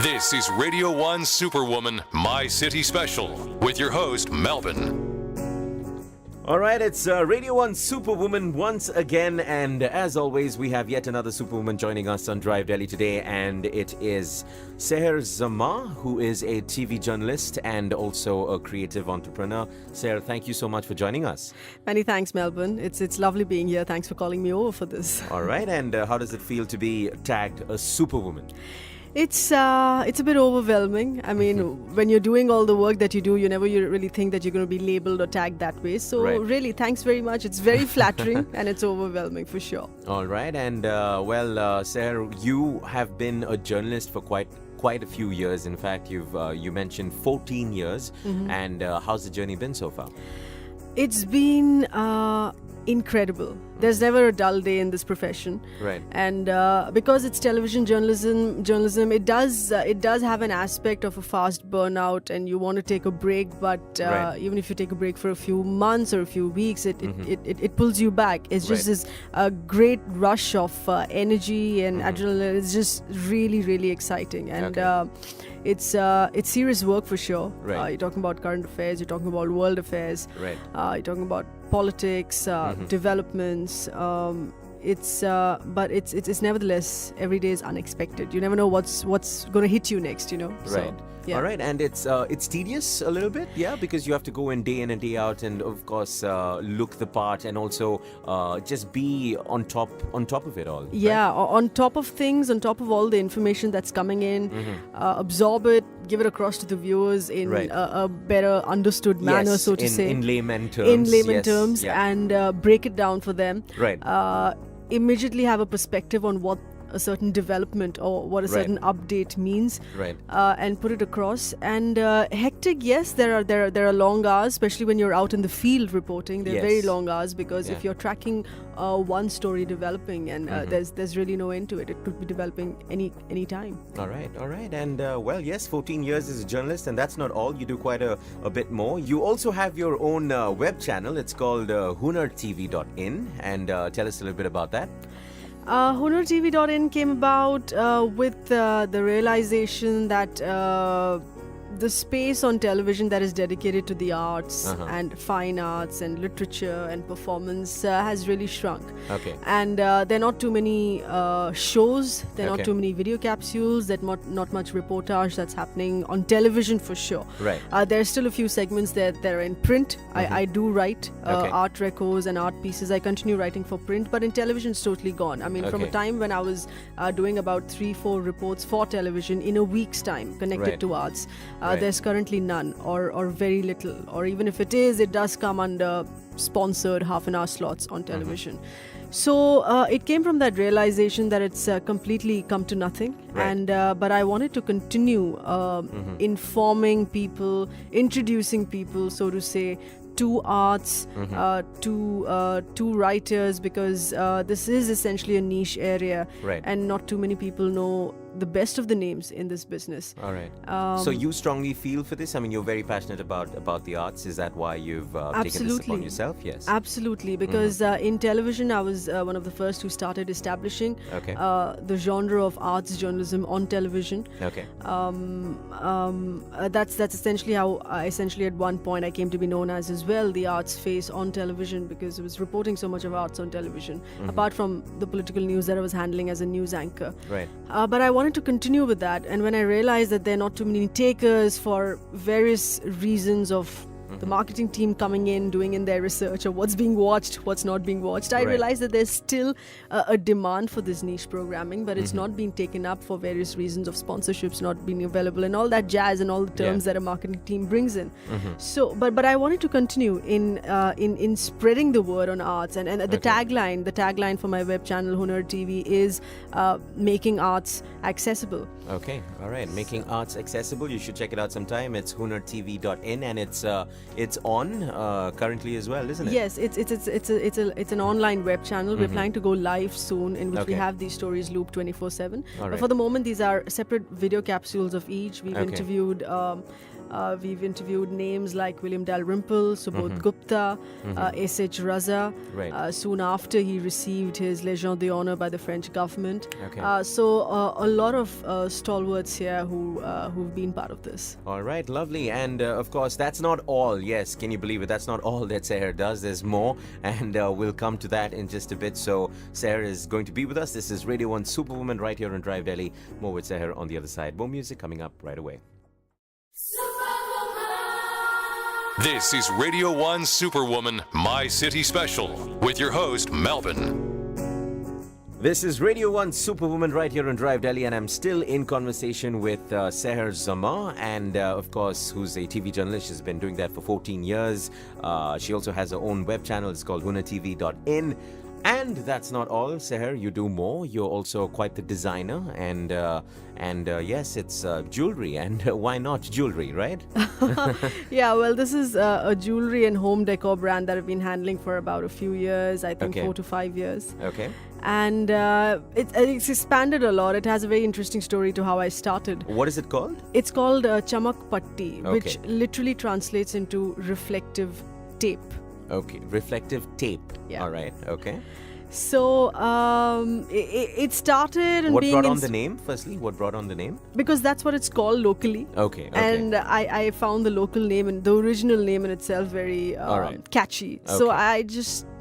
This is Radio 1 Superwoman, My City Special, with your host, Melvin. All right, it's Radio 1 Superwoman once again, and as always, we have yet another Superwoman joining us on Drive Delhi today, and it is Sahar Zaman, who is a TV journalist and also a creative entrepreneur. Sahar, thank you so much for joining us. Many thanks, Melbourne. It's lovely being here. Thanks for calling me over for this. All right, and how does it feel to be tagged a Superwoman? It's a bit overwhelming. I mean, when you're doing all the work that you do, you really think that you're going to be labeled or tagged that way. So really, thanks very much. It's very flattering and it's overwhelming for sure. All right, and Sahar, you have been a journalist for quite a few years. In fact, you mentioned 14 years. And how's the journey been so far? It's been incredible. There's never a dull day in this profession, right? And because it's television journalism, it does have an aspect of a fast burnout, and you want to take a break. But even if you take a break for a few months or a few weeks, it pulls you back. It's just this great rush of energy and adrenaline. It's just really, really exciting, and it's serious work for sure. You're talking about current affairs. You're talking about world affairs. You're talking about politics, developments. It's nevertheless, every day is unexpected. You never know what's going to hit you next. Right. So, yeah. All right, and it's tedious a little bit, because you have to go in and day out, and of course look the part, and also just be on top of it all. Yeah, on top of things, on top of all the information that's coming in, absorb it, give it across to the viewers in a better understood manner, so to say. In layman terms. In layman terms, and break it down for them. Right. Immediately have a perspective on what a certain development or what a certain update means, and put it across. And hectic, yes, there are long hours, especially when you're out in the field reporting. They're very long hours, because if you're tracking one story developing, and there's really no end to it. It could be developing any time. All right, and 14 years as a journalist, and that's not all. You do quite a bit more. You also have your own web channel. It's called HunarTV.in, and tell us a little bit about that. HunarTV.in came about with the realization that the space on television that is dedicated to the arts and fine arts and literature and performance has really shrunk. And there are not too many shows, there are not too many video capsules, there's not much reportage that's happening on television for sure. There are still a few segments that are in print. I do write art recos and art pieces. I continue writing for print, but in television it's totally gone. I mean, from a time when I was doing about 3-4 reports for television in a week's time connected to arts, there's currently none, or very little, or even if it is, it does come under sponsored half-an-hour slots on television. So it came from that realization that it's completely come to nothing, and but I wanted to continue informing people, introducing people, so to say, to arts, to writers, because this is essentially a niche area, and not too many people know the best of the names in this business. All right. So you strongly feel for this? I mean, you're very passionate about the arts. Is that why you've taken this upon yourself? Yes. Absolutely, because in television, I was one of the first who started establishing the genre of arts journalism on television. That's essentially how essentially at one point I came to be known as well, the arts face on television, because I was reporting so much of arts on television, apart from the political news that I was handling as a news anchor. But I wanted to continue with that, and when I realized that there are not too many takers for various reasons of the marketing team coming in, doing in their research of what's being watched, what's not being watched, I realized that there's still a demand for this niche programming, but it's not being taken up for various reasons of sponsorships not being available and all that jazz and all the terms that a marketing team brings in. So, but I wanted to continue in spreading the word on arts, and the tagline for my web channel Hunar TV is making arts accessible. Okay, all right, making arts accessible. You should check it out sometime. It's HunarTV.in, and it's it's on currently as well, isn't it? Yes, it's an online web channel. We're planning to go live soon, in which we Okay. have these stories looped 24/7. All But right. for the moment, these are separate video capsules of each. We've Okay. interviewed names like William Dalrymple, Subodh Gupta, S.H. Raza. Right. Soon after, he received his Légion d'honneur by the French government. Okay. A lot of stalwarts here who've been part of this. All right, lovely. And of course, that's not all. Yes, can you believe it? That's not all that Sahar does. There's more, and we'll come to that in just a bit. So, Sahar is going to be with us. This is Radio 1 Superwoman right here on Drive Delhi. More with Sahar on the other side. More music coming up right away. This is Radio 1 Superwoman, My City Special, with your host, Melvin. This is Radio 1 Superwoman right here on Drive Delhi, and I'm still in conversation with Sahar Zaman, and of course, who's a TV journalist. She's been doing that for 14 years. She also has her own web channel. It's called HunarTV.in. And that's not all, Sahar. You do more. You're also quite the designer, and yes, it's jewelry. And why not jewelry, right? Yeah, well, this is a jewelry and home decor brand that I've been handling for about a few years. I think Okay. 4 to 5 years. Okay. And it's expanded a lot. It has a very interesting story to how I started. What is it called? It's called Chamak, Patti, which Okay. literally translates into reflective tape. Okay, reflective tape. Yeah. All right. Okay. So it started and What being brought on the name? Firstly, what brought on the name? because that's what it's called locally. Okay. Okay. And I found the local name and the original name in itself very All right. catchy. So Okay.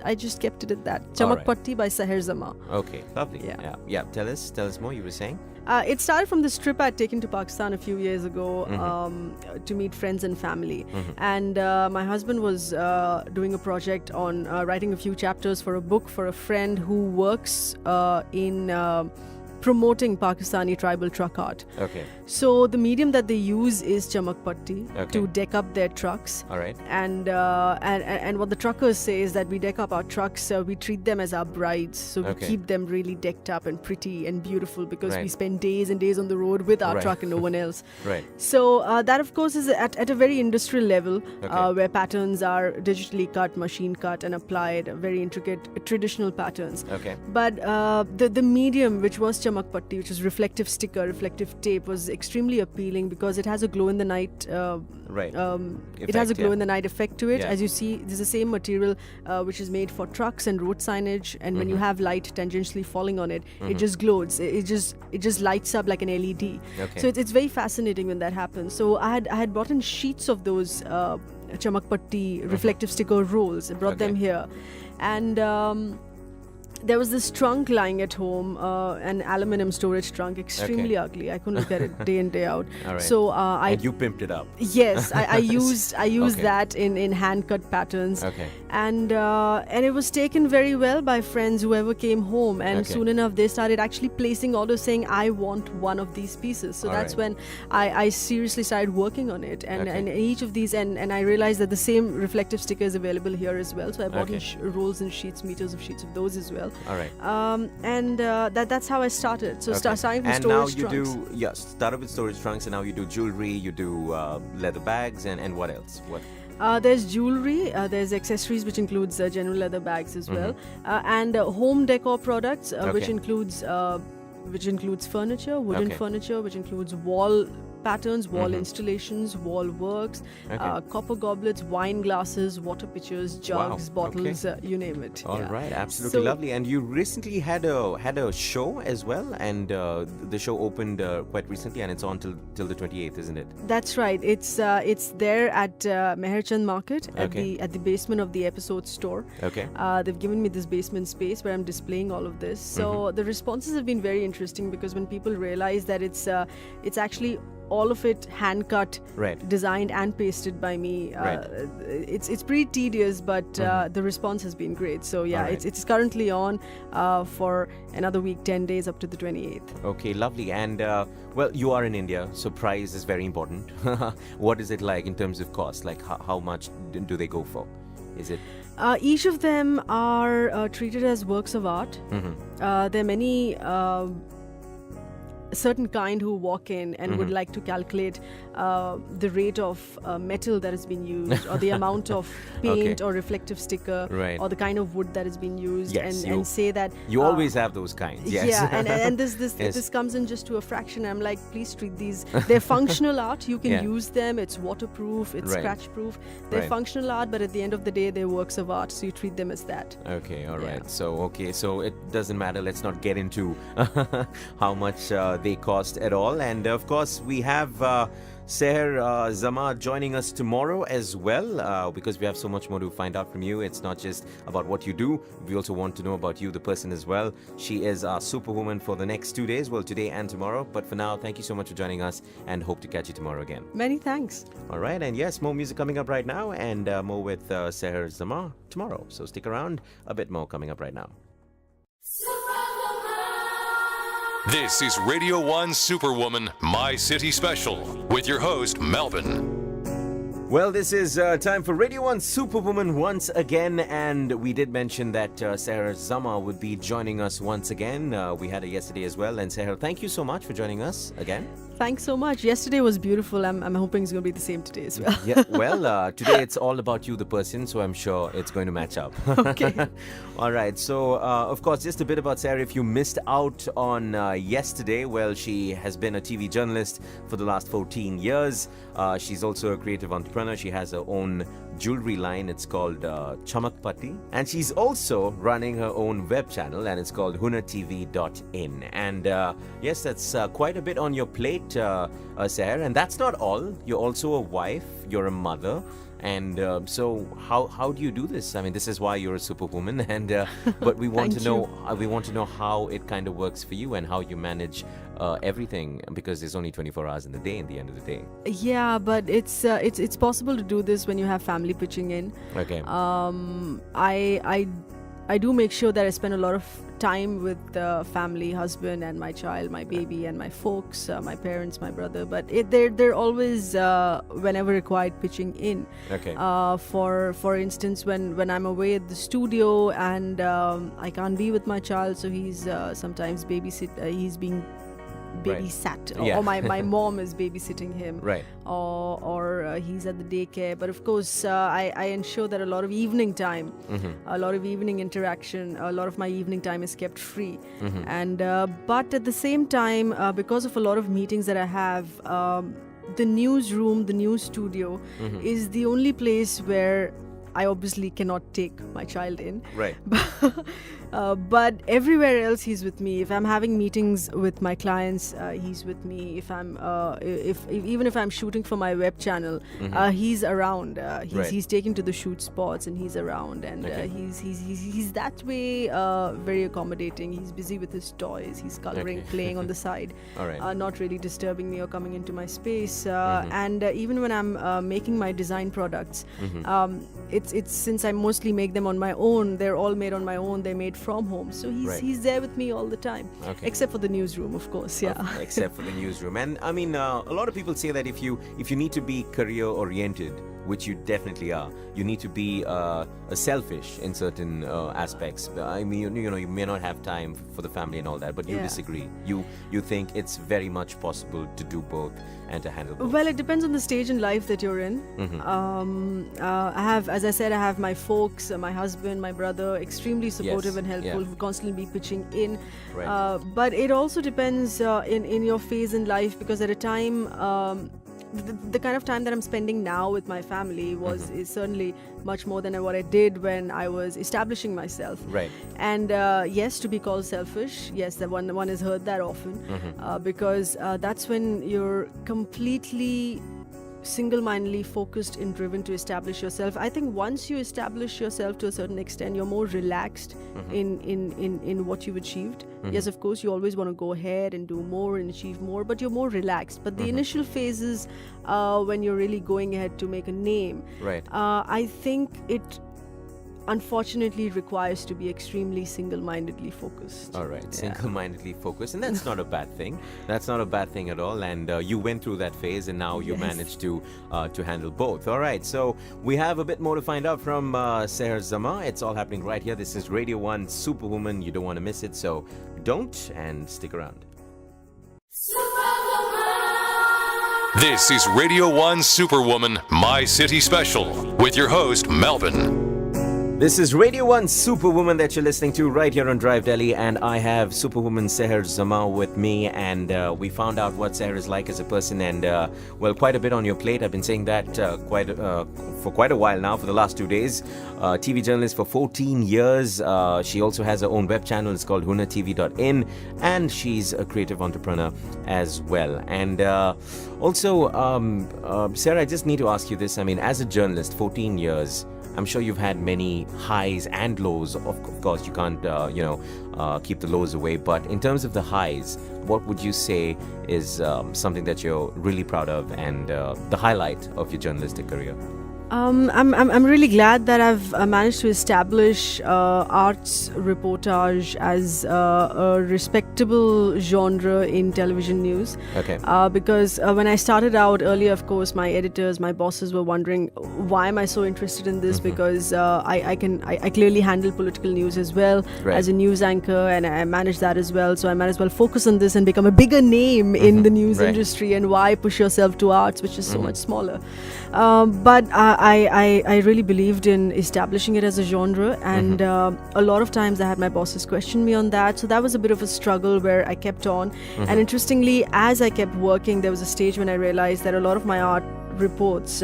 I just kept it at that. All Chamak right. Patti by Sahar Zaman. Okay. Lovely. Yeah. Yeah. Tell us more. You were saying. It started from this trip I'd taken to Pakistan a few years ago to meet friends and family. And my husband was doing a project on writing a few chapters for a book for a friend who works in promoting Pakistani tribal truck art. Okay. So the medium that they use is Chamak Patti Okay. to deck up their trucks. All right. And what the truckers say is that we deck up our trucks, we treat them as our brides. So we Okay. keep them really decked up and pretty and beautiful because we Right. spend days and days on the road with our Right. truck and no one else. Right. So that, of course, is at a very industrial level Okay. where patterns are digitally cut, machine cut, and applied, very intricate traditional patterns. Okay. But the medium, which was Chamak Patti, which is reflective sticker, reflective tape, was extremely appealing because it has a glow in the night. Right. It has a Effect, glow yeah. in the night effect to it. Yeah. As you see, this is the same material which is made for trucks and road signage. And when you have light tangentially falling on it, it just glows. It just lights up like an LED. Okay. So it's very fascinating when that happens. So I had brought in sheets of those Chamak Patti reflective sticker rolls. I brought them Okay. here, and there was this trunk lying at home, an aluminum storage trunk, extremely ugly. I couldn't look at it day in, day out. All right. So I And you pimped it up. yes, I used Okay. that in hand cut patterns. Okay. And it was taken very well by friends whoever came home, and Okay. soon enough they started actually placing orders saying I want one of these pieces. So All that's right. when I seriously started working on it, and Okay. and each of these and I realized that the same reflective sticker is available here as well. So I bought in Okay. rolls and sheets, meters of sheets of those as well. All right. That's how I started. So Okay. starting from And storage now you trunks. do, yes, started with storage trunks, and now you do jewelry, you do leather bags, and what else? What? There's jewelry, there's accessories, which includes general leather bags as well, and home decor products, which includes furniture, wooden Okay. furniture, which includes wall patterns, wall installations, wall works, Okay. copper goblets, wine glasses, water pitchers, jugs, Wow. bottles, you name it. All yeah. right, absolutely So- lovely. And you recently had a show as well, and the show opened quite recently, and it's on till the 28th, isn't it? That's right. It's there at Meherchand Market Okay. at the basement of the episode store. Okay. They've given me this basement space where I'm displaying all of this. So the responses have been very interesting because when people realize that it's actually all of it hand cut, Right. designed and pasted by me. Right. It's pretty tedious, but the response has been great. So yeah, All right. it's currently on for another week, 10 days up to the 28th. Okay, lovely. And well, you are in India, so price is very important. What is it like in terms of cost? Like how much do they go for? Is it? Each of them are treated as works of art. There are many certain kind who walk in and would like to calculate the rate of metal that has been used, or the amount of paint or reflective sticker, or the kind of wood that has been used, and say that you always have those kinds. Yes. Yeah, and this comes in just to a fraction. I'm like, please treat these. They're functional art. You can use them. It's waterproof. It's scratch proof. They're functional art, but at the end of the day, they're works of art. So you treat them as that. Okay, all right. So it doesn't matter. Let's not get into how much they cost at all. And of course, we have Sahar Zaman joining us tomorrow as well, because we have so much more to find out from you. It's not just about what you do. We also want to know about you, the person, as well. She is our superwoman for the next 2 days, well, today and tomorrow. But for now, thank you so much for joining us, and hope to catch you tomorrow again. Many thanks. All right, and yes, more music coming up right now, and more with Sahar Zaman tomorrow. So stick around, a bit more coming up right now. This is Radio 1 Superwoman, My City Special, with your host, Melvin. Well, this is time for Radio 1 Superwoman once again, and we did mention that Sahar Zaman would be joining us once again. We had her yesterday as well, and Sahar, thank you so much for joining us again. Thanks so much. Yesterday was beautiful. I'm hoping it's going to be the same today as well. Yeah, well, today it's all about you, the person, so I'm sure it's going to match up. Okay. All right. So, of course, just a bit about Sahar. If you missed out on yesterday, well, she has been a TV journalist for the last 14 years. She's also a creative entrepreneur. She has her own jewelry line. It's called Chamak, Patti. And she's also running her own web channel, and it's called hunartv.in. And yes, that's quite a bit on your plate, Sahar. And that's not all. You're also a wife. You're a mother. And so how do you do this? I mean, this is why you're a superwoman. And but we want to know how it kind of works for you and how you manage everything, because there's only 24 hours in the day in the end of the day. Yeah, but it's possible to do this when you have family pitching in. Okay. I do make sure that I spend a lot of time with the family, husband and my child, my baby and my folks, my parents, my brother. But they're always, whenever required, pitching in. Okay. For instance, when I'm away at the studio and I can't be with my child, so he's sometimes he's being babysat, or my mom is babysitting him, right, or he's at the daycare. But of course, I ensure that a lot of evening time, a lot of evening interaction, a lot of my evening time is kept free. And but at the same time, because of a lot of meetings that I have, the newsroom, the news studio is the only place where I obviously cannot take my child in. Right. But everywhere else he's with me. If I'm having meetings with my clients, he's with me. If I'm even if I'm shooting for my web channel, he's around. He's taken to the shoot spots and he's around. And he's that way very accommodating. He's busy with his toys. He's coloring, playing on the side. All right. Not really disturbing me or coming into my space. And even when I'm making my design products, it's since I mostly make them on my own. They're all made on my own. They're made from home, so he's there with me all the time, except for the newsroom, of course. Except for the newsroom. And I mean, a lot of people say that if you need to be career oriented, which you definitely are, you need to be selfish in certain aspects. I mean, you may not have time for the family and all that, but you disagree. You think it's very much possible to do both and to handle both. Well, it depends on the stage in life that you're in. I have, as I said, I have my folks, my husband, my brother, extremely supportive and helpful, who constantly be pitching in. Right. But it also depends in your phase in life, because at a time, the kind of time that I'm spending now with my family is certainly much more than what I did when I was establishing myself. Right. And yes, to be called selfish, yes, that one has heard that often, because that's when you're completely single-mindedly focused and driven to establish yourself. I think once you establish yourself to a certain extent, you're more relaxed in what you've achieved. Yes, of course, you always want to go ahead and do more and achieve more, but you're more relaxed. But the initial phases, when you're really going ahead to make a name, right, I think it unfortunately requires to be extremely single-mindedly focused. All right, single-mindedly focused, and that's not a bad thing. That's not a bad thing at all. And you went through that phase, and now you managed to handle both. All right, so we have a bit more to find out from Sahar Zaman. It's all happening right here. This is Radio 1 Superwoman. You don't want to miss it, so don't, and stick around. This is Radio 1 Superwoman, My City Special, with your host, Melvin. This is Radio 1 Superwoman that you're listening to right here on Drive Delhi, and I have Superwoman Sahar Zaman with me, and we found out what Sahar is like as a person, and well, quite a bit on your plate. I've been saying that for quite a while now, for the last 2 days. TV journalist for 14 years. She also has her own web channel. It's called hunartv.in, and she's a creative entrepreneur as well. And also, Sarah, I just need to ask you this. I mean, as a journalist, 14 years, I'm sure you've had many highs and lows. Of course, you can't, keep the lows away. But in terms of the highs, what would you say is something that you're really proud of and the highlight of your journalistic career? I'm really glad that I've managed to establish arts reportage as a respectable genre in television news. Okay. Because when I started out earlier, of course, my editors, my bosses were wondering why am I so interested in this? Because I clearly handle political news as well as a news anchor, and I manage that as well. So I might as well focus on this and become a bigger name in the news industry. And why push yourself to arts, which is so much smaller? But I really believed in establishing it as a genre, and a lot of times I had my bosses question me on that. So that was a bit of a struggle where I kept on. And interestingly, as I kept working, there was a stage when I realized that a lot of my art reports,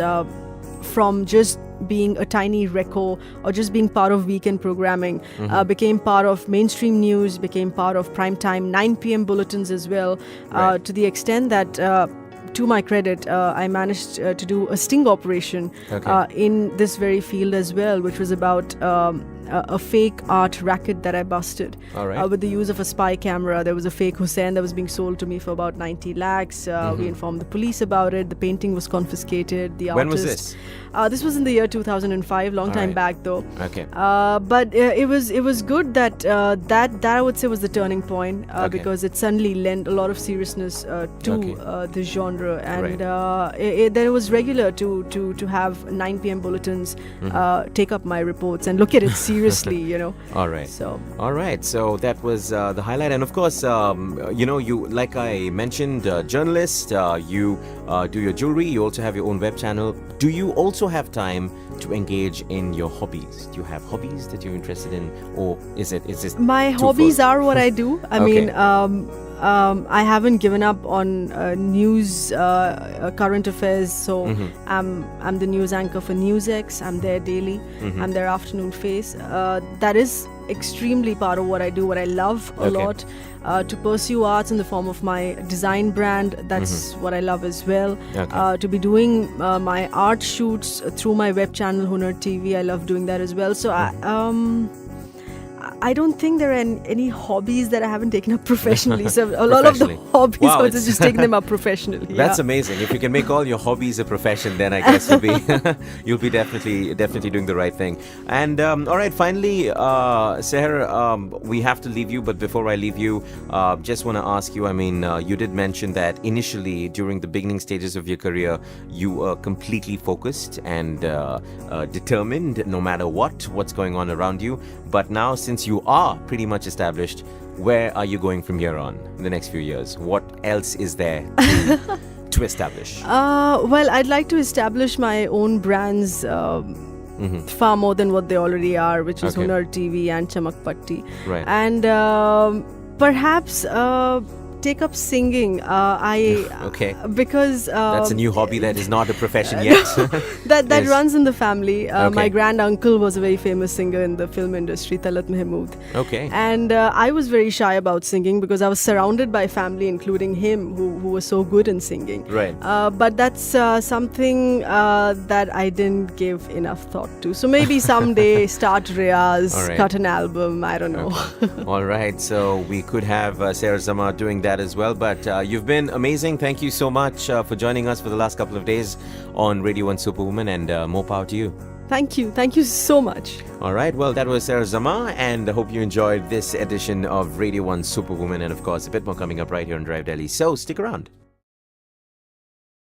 from just being a tiny reco or just being part of weekend programming, became part of mainstream news, became part of primetime 9 p.m. bulletins as well, to the extent that to my credit, I managed to do a sting operation in this very field as well, which was about a fake art racket that I busted with the use of a spy camera. There was a fake Hussein that was being sold to me for about 90 lakhs. We informed the police about it. The painting was confiscated. The When artist, was this? This was in the year 2005, long time back though. Okay. But it was good that that I would say was the turning point, because it suddenly lent a lot of seriousness to the genre, and then it was regular to have 9 p.m. bulletins take up my reports and look at it seriously, you know. All right. So that was the highlight, and of course, you, like I mentioned, journalist. You do your jewelry. You also have your own web channel. Do you also have time to engage in your hobbies? Do you have hobbies that you're interested in, or is it my hobbies are what I do? I mean, I haven't given up on news, current affairs. So I'm the news anchor for NewsX. I'm there daily. I'm their afternoon face. That is extremely part of what I do, what I love a lot. To pursue arts in the form of my design brand, that's what I love as well. To be doing my art shoots through my web channel Hunar TV, I love doing that as well. So I don't think there are any hobbies that I haven't taken up professionally. So a lot of the hobbies, I was just taking them up professionally. That's amazing. If you can make all your hobbies a profession, then I guess you'll be definitely doing the right thing. And all right, finally, Sahar, we have to leave you. But before I leave you, just want to ask you. I mean, you did mention that initially, during the beginning stages of your career, you were completely focused and determined, no matter what's going on around you. But now, since you are pretty much established, where are you going from here on in the next few years? What else is there to establish? Well, I'd like to establish my own brands far more than what they already are, which is Hunar TV and Chamak, Patti. Right. And perhaps take up singing. Because that's a new hobby that is not a profession yet. that runs in the family. My grand uncle was a very famous singer in the film industry, Talat Mahmood. And I was very shy about singing because I was surrounded by family, including him, who was so good in singing. Right. But that's something that I didn't give enough thought to. So maybe someday start Riyaz, cut an album. I don't know. All right. So we could have Sahar Zaman doing that as well. But you've been amazing. Thank you so much for joining us for the last couple of days on Radio 1 Superwoman, and more power to you. Thank you. Thank you so much. All right. Well, that was Sahar Zaman, and I hope you enjoyed this edition of Radio 1 Superwoman. And of course, a bit more coming up right here on Drive Delhi. So stick around.